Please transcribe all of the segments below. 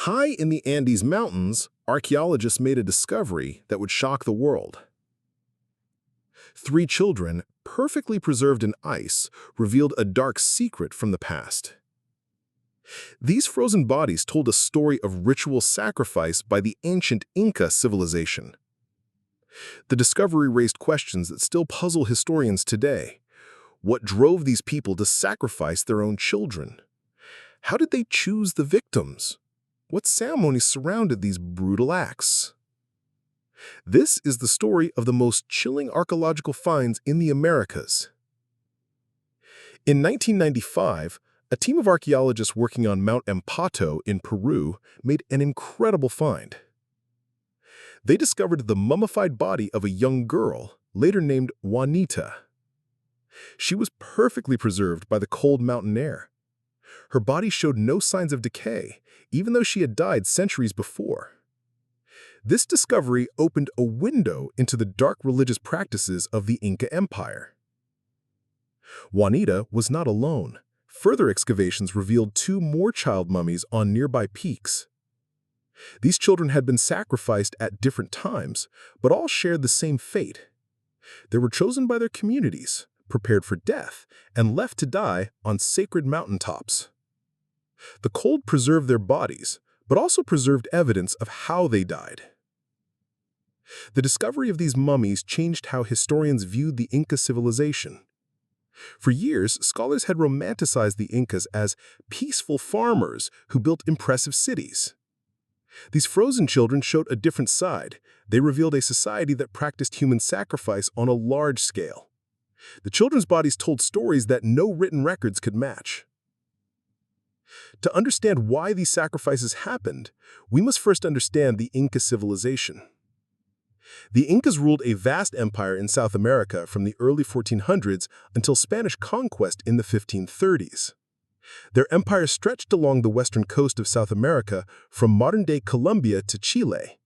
High in the Andes Mountains, archaeologists made a discovery that would shock the world. Three children, perfectly preserved in ice, revealed a dark secret from the past. These frozen bodies told a story of ritual sacrifice by the ancient Inca civilization. The discovery raised questions that still puzzle historians today. What drove these people to sacrifice their own children? How did they choose the victims? What ceremonies surrounded these brutal acts? This is the story of the most chilling archaeological finds in the Americas. In 1995, a team of archaeologists working on Mount Empato in Peru made an incredible find. They discovered the mummified body of a young girl, later named Juanita. She was perfectly preserved by the cold mountain air. Her body showed no signs of decay, even though she had died centuries before. This discovery opened a window into the dark religious practices of the Inca Empire. Juanita was not alone. Further excavations revealed two more child mummies on nearby peaks. These children had been sacrificed at different times, but all shared the same fate. They were chosen by their communities, prepared for death, and left to die on sacred mountaintops. The cold preserved their bodies, but also preserved evidence of how they died. The discovery of these mummies changed how historians viewed the Inca civilization. For years, scholars had romanticized the Incas as peaceful farmers who built impressive cities. These frozen children showed a different side. They revealed a society that practiced human sacrifice on a large scale. The children's bodies told stories that no written records could match. To understand why these sacrifices happened, we must first understand the Inca civilization. The Incas ruled a vast empire in South America from the early 1400s until Spanish conquest in the 1530s. Their empire stretched along the western coast of South America from modern-day Colombia to Chile.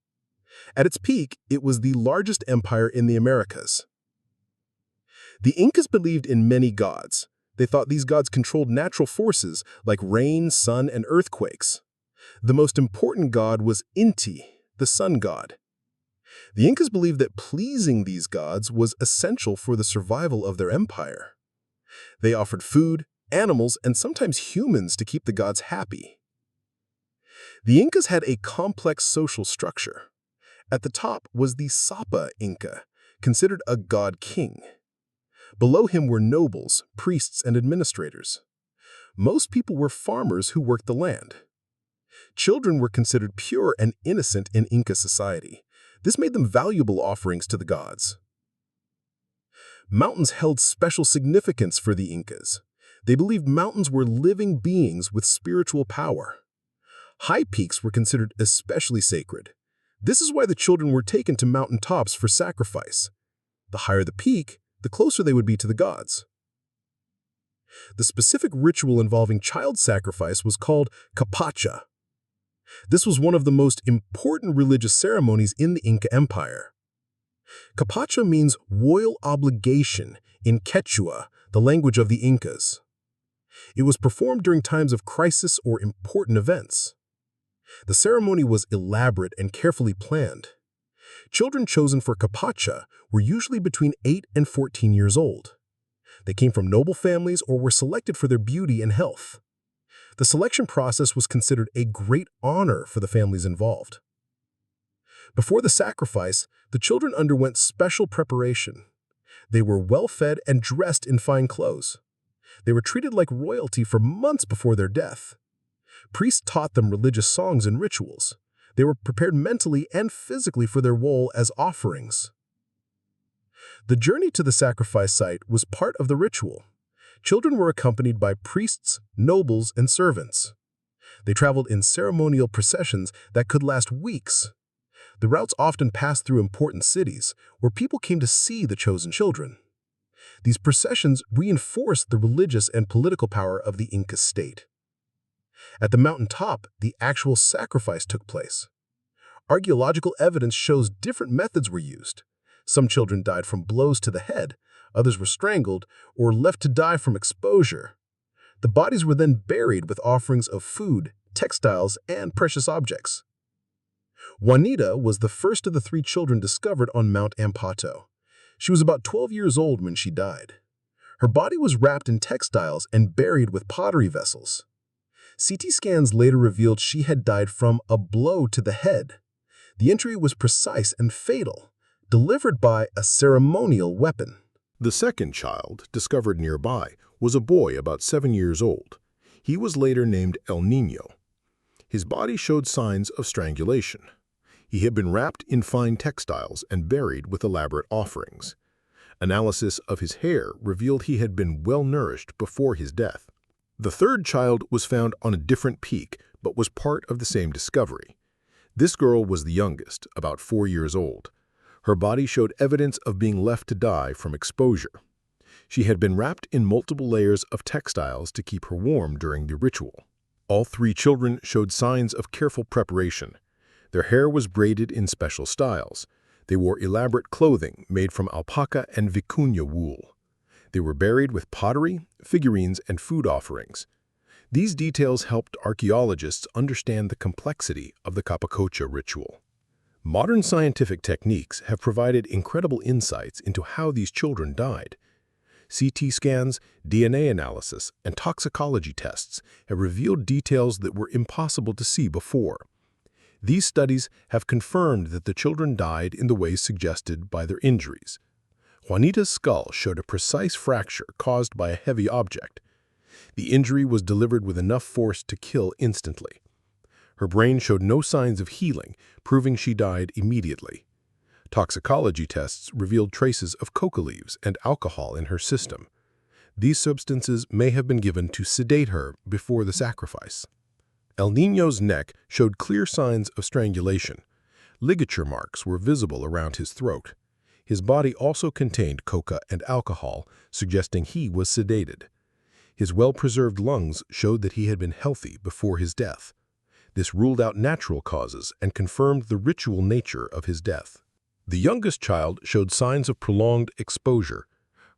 At its peak, it was the largest empire in the Americas. The Incas believed in many gods. They thought these gods controlled natural forces like rain, sun, and earthquakes. The most important god was Inti, the sun god. The Incas believed that pleasing these gods was essential for the survival of their empire. They offered food, animals, and sometimes humans to keep the gods happy. The Incas had a complex social structure. At the top was the Sapa Inca, considered a god-king. Below him were nobles, priests, and administrators. Most people were farmers who worked the land. Children were considered pure and innocent in Inca society. This made them valuable offerings to the gods. Mountains held special significance for the Incas. They believed mountains were living beings with spiritual power. High peaks were considered especially sacred. This is why the children were taken to mountain tops for sacrifice. The higher the peak, the closer they would be to the gods. The specific ritual involving child sacrifice was called capacha. This was one of the most important religious ceremonies in the Inca Empire. Capacha means royal obligation in Quechua, the language of the Incas. It was performed during times of crisis or important events. The ceremony was elaborate and carefully planned. Children chosen for capacha were usually between 8 and 14 years old. They came from noble families or were selected for their beauty and health. The selection process was considered a great honor for the families involved. Before the sacrifice, the children underwent special preparation. They were well-fed and dressed in fine clothes. They were treated like royalty for months before their death. Priests taught them religious songs and rituals. They were prepared mentally and physically for their role as offerings. The journey to the sacrifice site was part of the ritual. Children were accompanied by priests, nobles, and servants. They traveled in ceremonial processions that could last weeks. The routes often passed through important cities, where people came to see the chosen children. These processions reinforced the religious and political power of the Inca state. At the mountain top, the actual sacrifice took place. Archaeological evidence shows different methods were used. Some children died from blows to the head, others were strangled or left to die from exposure. The bodies were then buried with offerings of food, textiles, and precious objects. Juanita was the first of the 3 children discovered on Mount Ampato. She was about 12 years old when she died. Her body was wrapped in textiles and buried with pottery vessels. CT scans later revealed she had died from a blow to the head. The injury was precise and fatal, delivered by a ceremonial weapon. The second child, discovered nearby, was a boy about 7 years old. He was later named El Niño. His body showed signs of strangulation. He had been wrapped in fine textiles and buried with elaborate offerings. Analysis of his hair revealed he had been well-nourished before his death. The third child was found on a different peak, but was part of the same discovery. This girl was the youngest, about 4 years old. Her body showed evidence of being left to die from exposure. She had been wrapped in multiple layers of textiles to keep her warm during the ritual. All 3 children showed signs of careful preparation. Their hair was braided in special styles. They wore elaborate clothing made from alpaca and vicuña wool. They were buried with pottery, figurines, and food offerings. These details helped archaeologists understand the complexity of the Capacocha ritual. Modern scientific techniques have provided incredible insights into how these children died. CT scans, DNA analysis, and toxicology tests have revealed details that were impossible to see before. These studies have confirmed that the children died in the ways suggested by their injuries. Juanita's skull showed a precise fracture caused by a heavy object. The injury was delivered with enough force to kill instantly. Her brain showed no signs of healing, proving she died immediately. Toxicology tests revealed traces of coca leaves and alcohol in her system. These substances may have been given to sedate her before the sacrifice. El Niño's neck showed clear signs of strangulation. Ligature marks were visible around his throat. His body also contained coca and alcohol, suggesting he was sedated. His well-preserved lungs showed that he had been healthy before his death. This ruled out natural causes and confirmed the ritual nature of his death. The youngest child showed signs of prolonged exposure.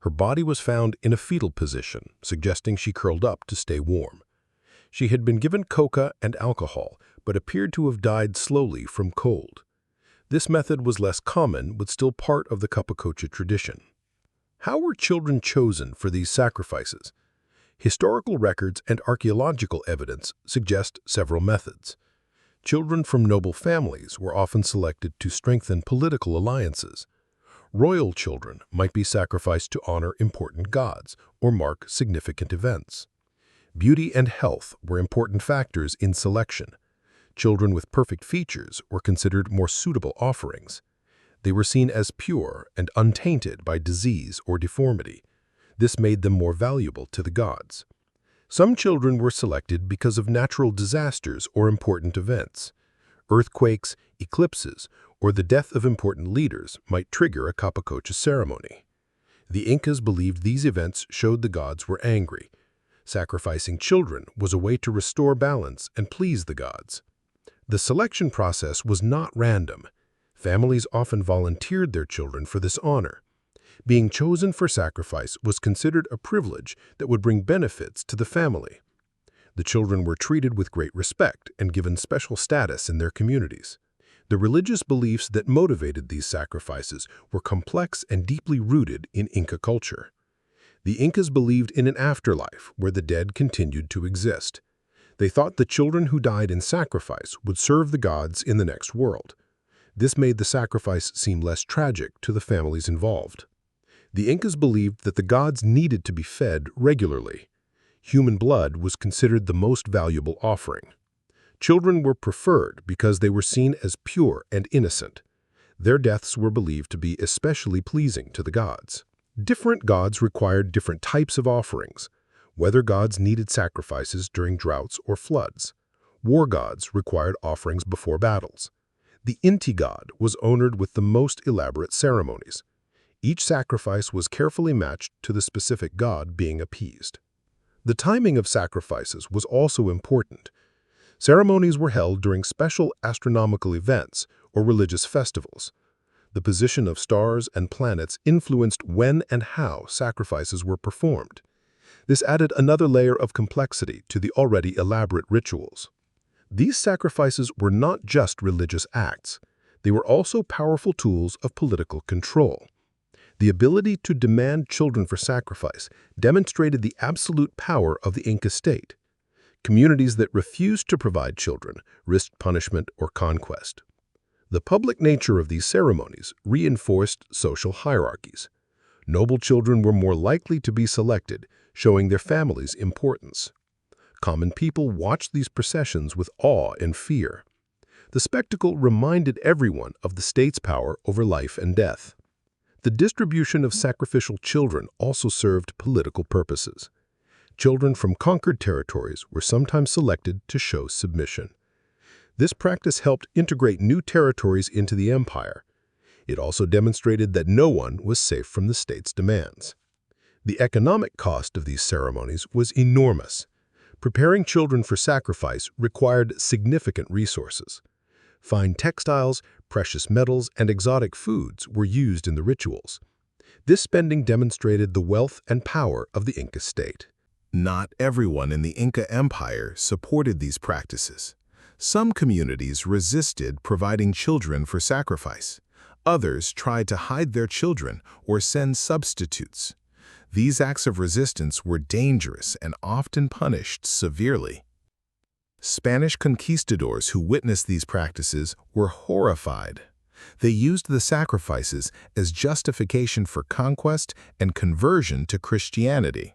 Her body was found in a fetal position, suggesting she curled up to stay warm. She had been given coca and alcohol, but appeared to have died slowly from cold. This method was less common, but still part of the Capacocha tradition. How were children chosen for these sacrifices? Historical records and archaeological evidence suggest several methods. Children from noble families were often selected to strengthen political alliances. Royal children might be sacrificed to honor important gods or mark significant events. Beauty and health were important factors in selection. Children with perfect features were considered more suitable offerings. They were seen as pure and untainted by disease or deformity. This made them more valuable to the gods. Some children were selected because of natural disasters or important events. Earthquakes, eclipses, or the death of important leaders might trigger a Capacocha ceremony. The Incas believed these events showed the gods were angry. Sacrificing children was a way to restore balance and please the gods. The selection process was not random. Families often volunteered their children for this honor. Being chosen for sacrifice was considered a privilege that would bring benefits to the family. The children were treated with great respect and given special status in their communities. The religious beliefs that motivated these sacrifices were complex and deeply rooted in Inca culture. The Incas believed in an afterlife where the dead continued to exist. They thought the children who died in sacrifice would serve the gods in the next world. This made the sacrifice seem less tragic to the families involved. The Incas believed that the gods needed to be fed regularly. Human blood was considered the most valuable offering. Children were preferred because they were seen as pure and innocent. Their deaths were believed to be especially pleasing to the gods. Different gods required different types of offerings. Weather gods needed sacrifices during droughts or floods. War gods required offerings before battles. The Inti god was honored with the most elaborate ceremonies. Each sacrifice was carefully matched to the specific god being appeased. The timing of sacrifices was also important. Ceremonies were held during special astronomical events or religious festivals. The position of stars and planets influenced when and how sacrifices were performed. This added another layer of complexity to the already elaborate rituals. These sacrifices were not just religious acts. They were also powerful tools of political control. The ability to demand children for sacrifice demonstrated the absolute power of the Inca state. Communities that refused to provide children risked punishment or conquest. The public nature of these ceremonies reinforced social hierarchies. Noble children were more likely to be selected, showing their families' importance. Common people watched these processions with awe and fear. The spectacle reminded everyone of the state's power over life and death. The distribution of sacrificial children also served political purposes. Children from conquered territories were sometimes selected to show submission. This practice helped integrate new territories into the empire. It also demonstrated that no one was safe from the state's demands. The economic cost of these ceremonies was enormous. Preparing children for sacrifice required significant resources. Fine textiles, precious metals, and exotic foods were used in the rituals. This spending demonstrated the wealth and power of the Inca state. Not everyone in the Inca Empire supported these practices. Some communities resisted providing children for sacrifice. Others tried to hide their children or send substitutes. These acts of resistance were dangerous and often punished severely. Spanish conquistadors who witnessed these practices were horrified. They used the sacrifices as justification for conquest and conversion to Christianity.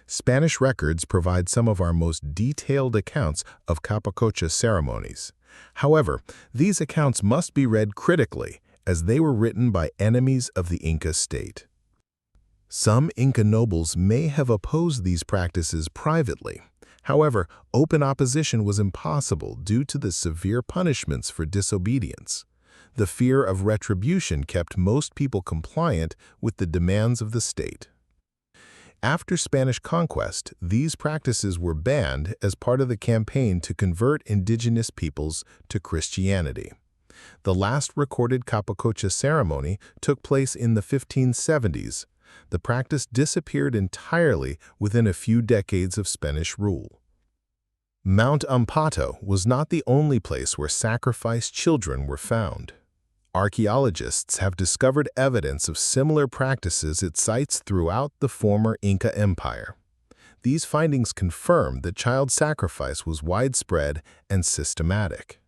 Spanish records provide some of our most detailed accounts of Capacocha ceremonies. However, these accounts must be read critically, as they were written by enemies of the Inca state. Some Inca nobles may have opposed these practices privately. However, open opposition was impossible due to the severe punishments for disobedience. The fear of retribution kept most people compliant with the demands of the state. After Spanish conquest, these practices were banned as part of the campaign to convert indigenous peoples to Christianity. The last recorded Capacocha ceremony took place in the 1570s. The practice disappeared entirely within a few decades of Spanish rule. Mount Ampato was not the only place where sacrificed children were found. Archaeologists have discovered evidence of similar practices at sites throughout the former Inca Empire. These findings confirm that child sacrifice was widespread and systematic.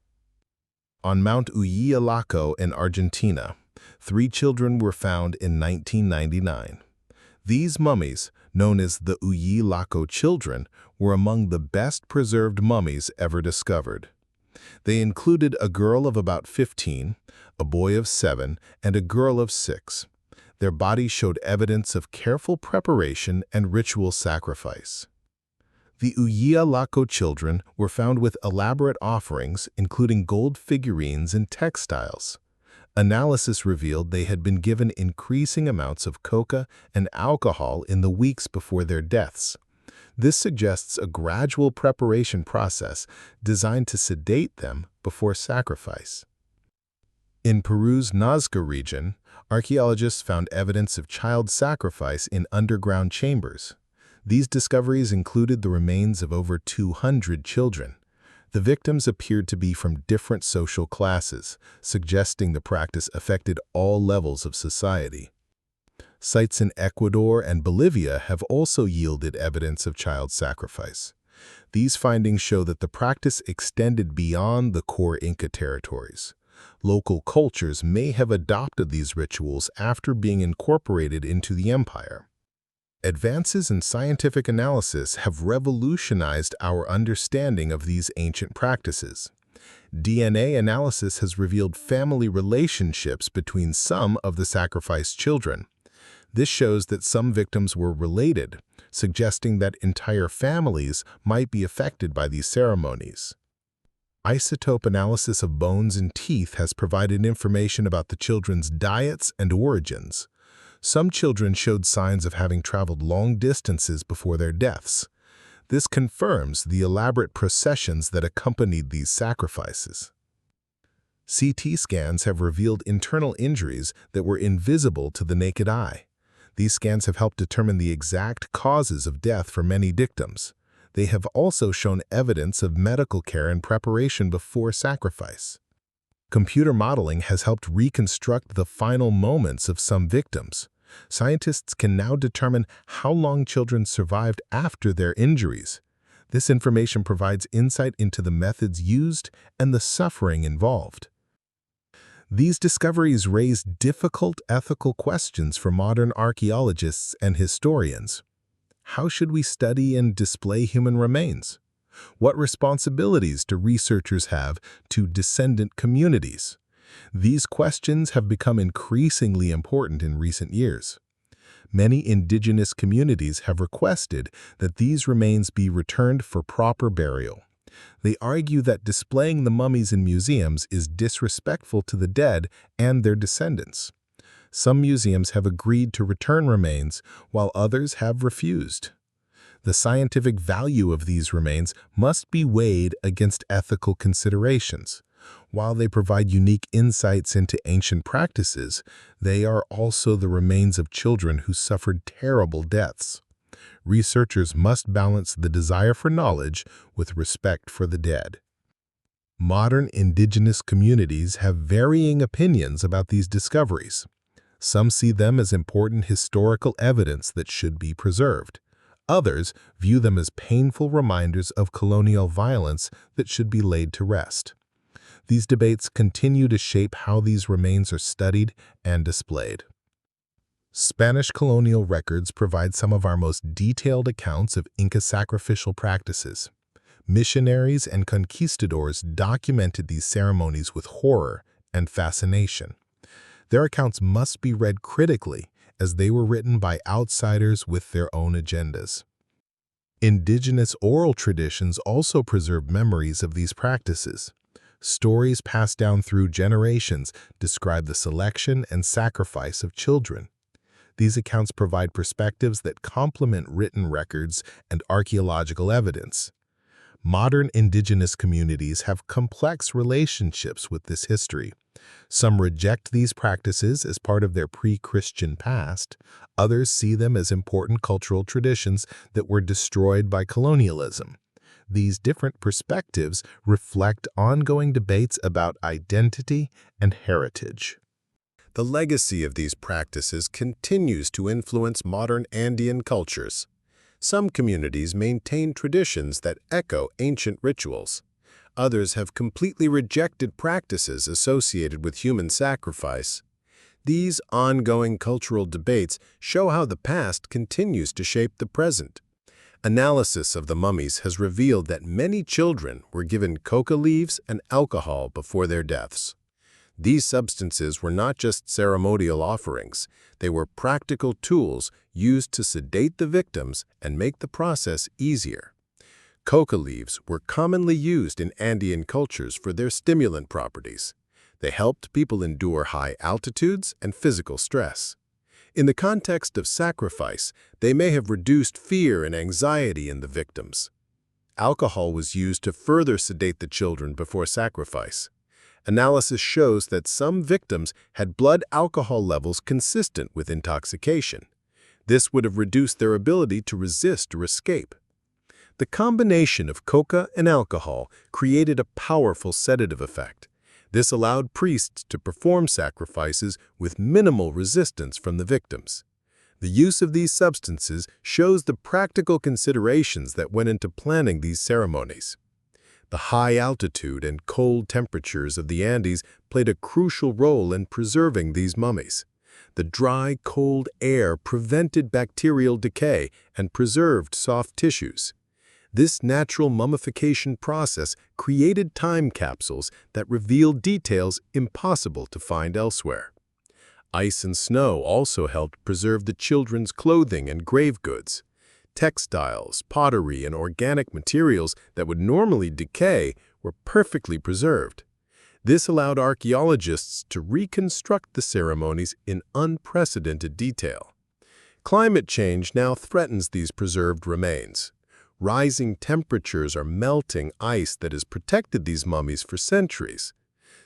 On Mount Huayllaco in Argentina, 3 children were found in 1999. These mummies, known as the Huayllaco children, were among the best preserved mummies ever discovered. They included a girl of about 15, a boy of 7, and a girl of 6. Their bodies showed evidence of careful preparation and ritual sacrifice. The Huayllaco children were found with elaborate offerings, including gold figurines and textiles. Analysis revealed they had been given increasing amounts of coca and alcohol in the weeks before their deaths. This suggests a gradual preparation process designed to sedate them before sacrifice. In Peru's Nazca region, archaeologists found evidence of child sacrifice in underground chambers. These discoveries included the remains of over 200 children. The victims appeared to be from different social classes, suggesting the practice affected all levels of society. Sites in Ecuador and Bolivia have also yielded evidence of child sacrifice. These findings show that the practice extended beyond the core Inca territories. Local cultures may have adopted these rituals after being incorporated into the empire. Advances in scientific analysis have revolutionized our understanding of these ancient practices. DNA analysis has revealed family relationships between some of the sacrificed children. This shows that some victims were related, suggesting that entire families might be affected by these ceremonies. Isotope analysis of bones and teeth has provided information about the children's diets and origins. Some children showed signs of having traveled long distances before their deaths. This confirms the elaborate processions that accompanied these sacrifices. CT scans have revealed internal injuries that were invisible to the naked eye. These scans have helped determine the exact causes of death for many victims. they have also shown evidence of medical care and preparation before sacrifice. Computer modeling has helped reconstruct the final moments of some victims. Scientists can now determine how long children survived after their injuries. This information provides insight into the methods used and the suffering involved. These discoveries raise difficult ethical questions for modern archaeologists and historians. How should we study and display human remains? What responsibilities do researchers have to descendant communities? These questions have become increasingly important in recent years. Many indigenous communities have requested that these remains be returned for proper burial. They argue that displaying the mummies in museums is disrespectful to the dead and their descendants. Some museums have agreed to return remains, while others have refused. The scientific value of these remains must be weighed against ethical considerations. While they provide unique insights into ancient practices, they are also the remains of children who suffered terrible deaths. Researchers must balance the desire for knowledge with respect for the dead. Modern indigenous communities have varying opinions about these discoveries. Some see them as important historical evidence that should be preserved. Others view them as painful reminders of colonial violence that should be laid to rest. These debates continue to shape how these remains are studied and displayed. Spanish colonial records provide some of our most detailed accounts of Inca sacrificial practices. Missionaries and conquistadors documented these ceremonies with horror and fascination. Their accounts must be read critically, as they were written by outsiders with their own agendas. Indigenous oral traditions also preserve memories of these practices. Stories passed down through generations describe the selection and sacrifice of children. These accounts provide perspectives that complement written records and archaeological evidence. Modern indigenous communities have complex relationships with this history. Some reject these practices as part of their pre-Christian past. Others see them as important cultural traditions that were destroyed by colonialism. These different perspectives reflect ongoing debates about identity and heritage. The legacy of these practices continues to influence modern Andean cultures. Some communities maintain traditions that echo ancient rituals. Others have completely rejected practices associated with human sacrifice. These ongoing cultural debates show how the past continues to shape the present. Analysis of the mummies has revealed that many children were given coca leaves and alcohol before their deaths. These substances were not just ceremonial offerings, they were practical tools used to sedate the victims and make the process easier. Coca leaves were commonly used in Andean cultures for their stimulant properties. They helped people endure high altitudes and physical stress. In the context of sacrifice, they may have reduced fear and anxiety in the victims. Alcohol was used to further sedate the children before sacrifice. Analysis shows that some victims had blood alcohol levels consistent with intoxication. This would have reduced their ability to resist or escape. The combination of coca and alcohol created a powerful sedative effect. This allowed priests to perform sacrifices with minimal resistance from the victims. The use of these substances shows the practical considerations that went into planning these ceremonies. The high altitude and cold temperatures of the Andes played a crucial role in preserving these mummies. The dry, cold air prevented bacterial decay and preserved soft tissues. This natural mummification process created time capsules that revealed details impossible to find elsewhere. Ice and snow also helped preserve the children's clothing and grave goods. Textiles, pottery, and organic materials that would normally decay were perfectly preserved. This allowed archaeologists to reconstruct the ceremonies in unprecedented detail. Climate change now threatens these preserved remains. Rising temperatures are melting ice that has protected these mummies for centuries.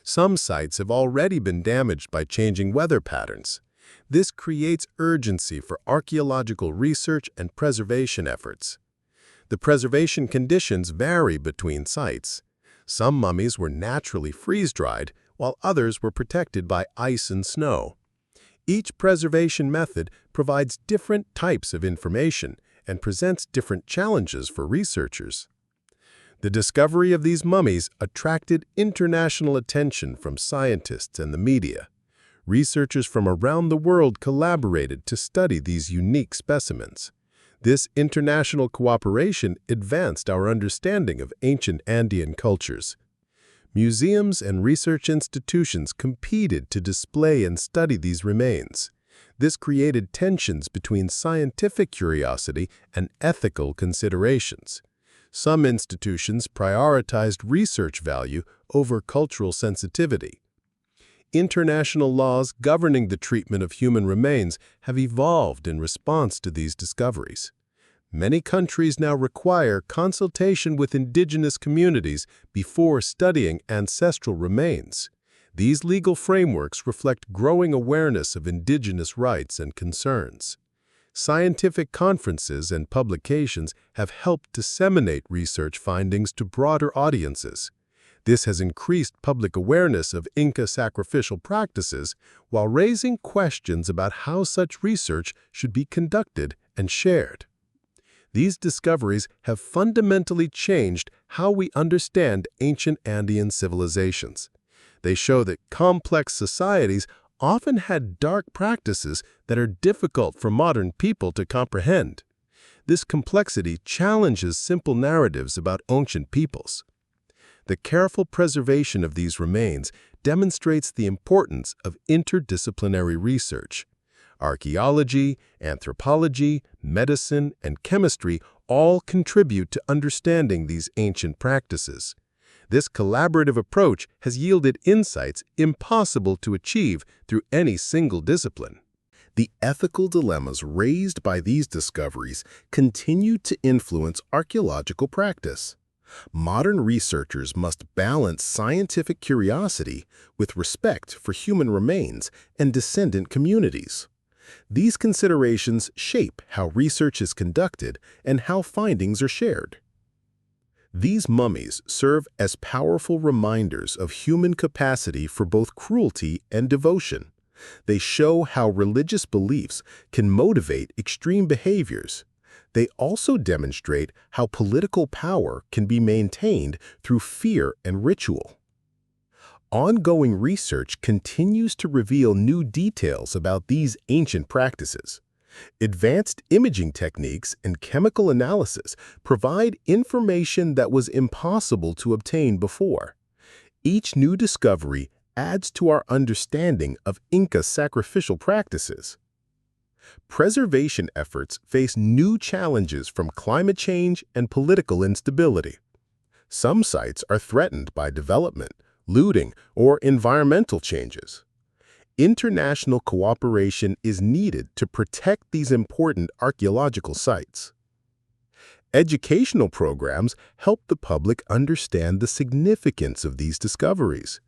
Some sites have already been damaged by changing weather patterns. This creates urgency for archaeological research and preservation efforts. The preservation conditions vary between sites. Some mummies were naturally freeze-dried, while others were protected by ice and snow. Each preservation method provides different types of information and presents different challenges for researchers. The discovery of these mummies attracted international attention from scientists and the media. Researchers from around the world collaborated to study these unique specimens. This international cooperation advanced our understanding of ancient Andean cultures. Museums and research institutions competed to display and study these remains. This created tensions between scientific curiosity and ethical considerations. Some institutions prioritized research value over cultural sensitivity. International laws governing the treatment of human remains have evolved in response to these discoveries. Many countries now require consultation with indigenous communities before studying ancestral remains. These legal frameworks reflect growing awareness of indigenous rights and concerns. Scientific conferences and publications have helped disseminate research findings to broader audiences. This has increased public awareness of Inca sacrificial practices while raising questions about how such research should be conducted and shared. These discoveries have fundamentally changed how we understand ancient Andean civilizations. They show that complex societies often had dark practices that are difficult for modern people to comprehend. This complexity challenges simple narratives about ancient peoples. The careful preservation of these remains demonstrates the importance of interdisciplinary research. Archaeology, anthropology, medicine, and chemistry all contribute to understanding these ancient practices. This collaborative approach has yielded insights impossible to achieve through any single discipline. The ethical dilemmas raised by these discoveries continue to influence archaeological practice. Modern researchers must balance scientific curiosity with respect for human remains and descendant communities. These considerations shape how research is conducted and how findings are shared. These mummies serve as powerful reminders of human capacity for both cruelty and devotion. They show how religious beliefs can motivate extreme behaviors. They also demonstrate how political power can be maintained through fear and ritual. Ongoing research continues to reveal new details about these ancient practices. Advanced imaging techniques and chemical analysis provide information that was impossible to obtain before. Each new discovery adds to our understanding of Inca sacrificial practices. Preservation efforts face new challenges from climate change and political instability. Some sites are threatened by development, looting, or environmental changes. International cooperation is needed to protect these important archaeological sites. Educational programs help the public understand the significance of these discoveries.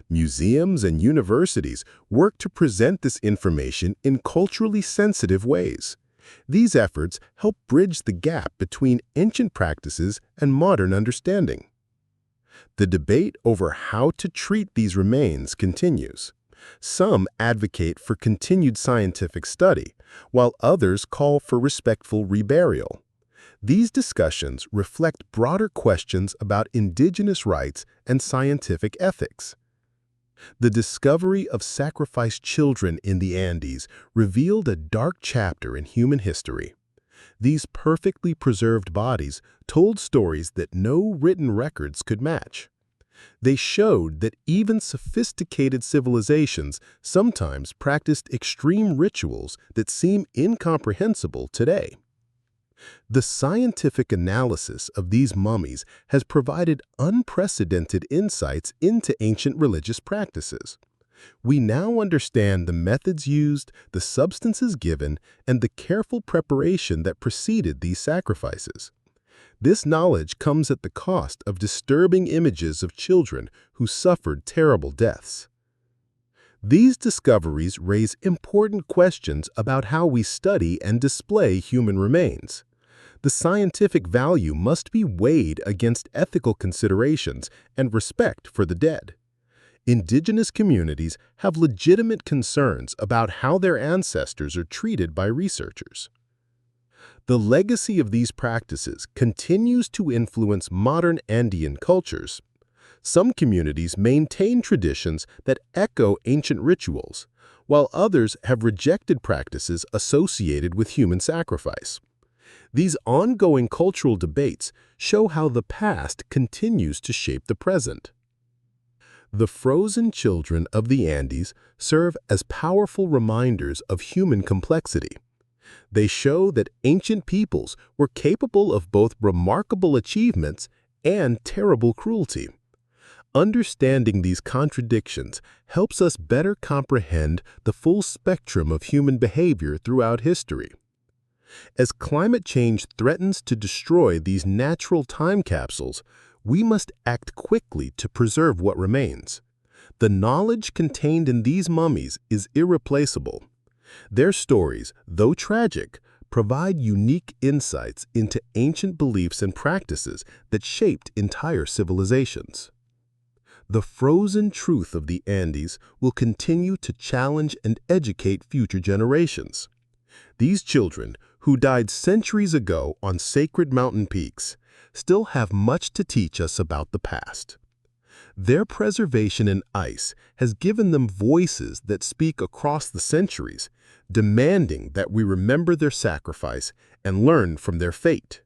Museums and universities work to present this information in culturally sensitive ways. These efforts help bridge the gap between ancient practices and modern understanding. The debate over how to treat these remains continues. Some advocate for continued scientific study, while others call for respectful reburial. These discussions reflect broader questions about indigenous rights and scientific ethics. The discovery of sacrificed children in the Andes revealed a dark chapter in human history. These perfectly preserved bodies told stories that no written records could match. They showed that even sophisticated civilizations sometimes practiced extreme rituals that seem incomprehensible today. The scientific analysis of these mummies has provided unprecedented insights into ancient religious practices. We now understand the methods used, the substances given, and the careful preparation that preceded these sacrifices. This knowledge comes at the cost of disturbing images of children who suffered terrible deaths. These discoveries raise important questions about how we study and display human remains. The scientific value must be weighed against ethical considerations and respect for the dead. Indigenous communities have legitimate concerns about how their ancestors are treated by researchers. The legacy of these practices continues to influence modern Andean cultures. Some communities maintain traditions that echo ancient rituals, while others have rejected practices associated with human sacrifice. These ongoing cultural debates show how the past continues to shape the present. The frozen children of the Andes serve as powerful reminders of human complexity. They show that ancient peoples were capable of both remarkable achievements and terrible cruelty. Understanding these contradictions helps us better comprehend the full spectrum of human behavior throughout history. As climate change threatens to destroy these natural time capsules, we must act quickly to preserve what remains. The knowledge contained in these mummies is irreplaceable. Their stories, though tragic, provide unique insights into ancient beliefs and practices that shaped entire civilizations. The frozen truth of the Andes will continue to challenge and educate future generations. These children, who died centuries ago on sacred mountain peaks, still have much to teach us about the past. Their preservation in ice has given them voices that speak across the centuries, demanding that we remember their sacrifice and learn from their fate.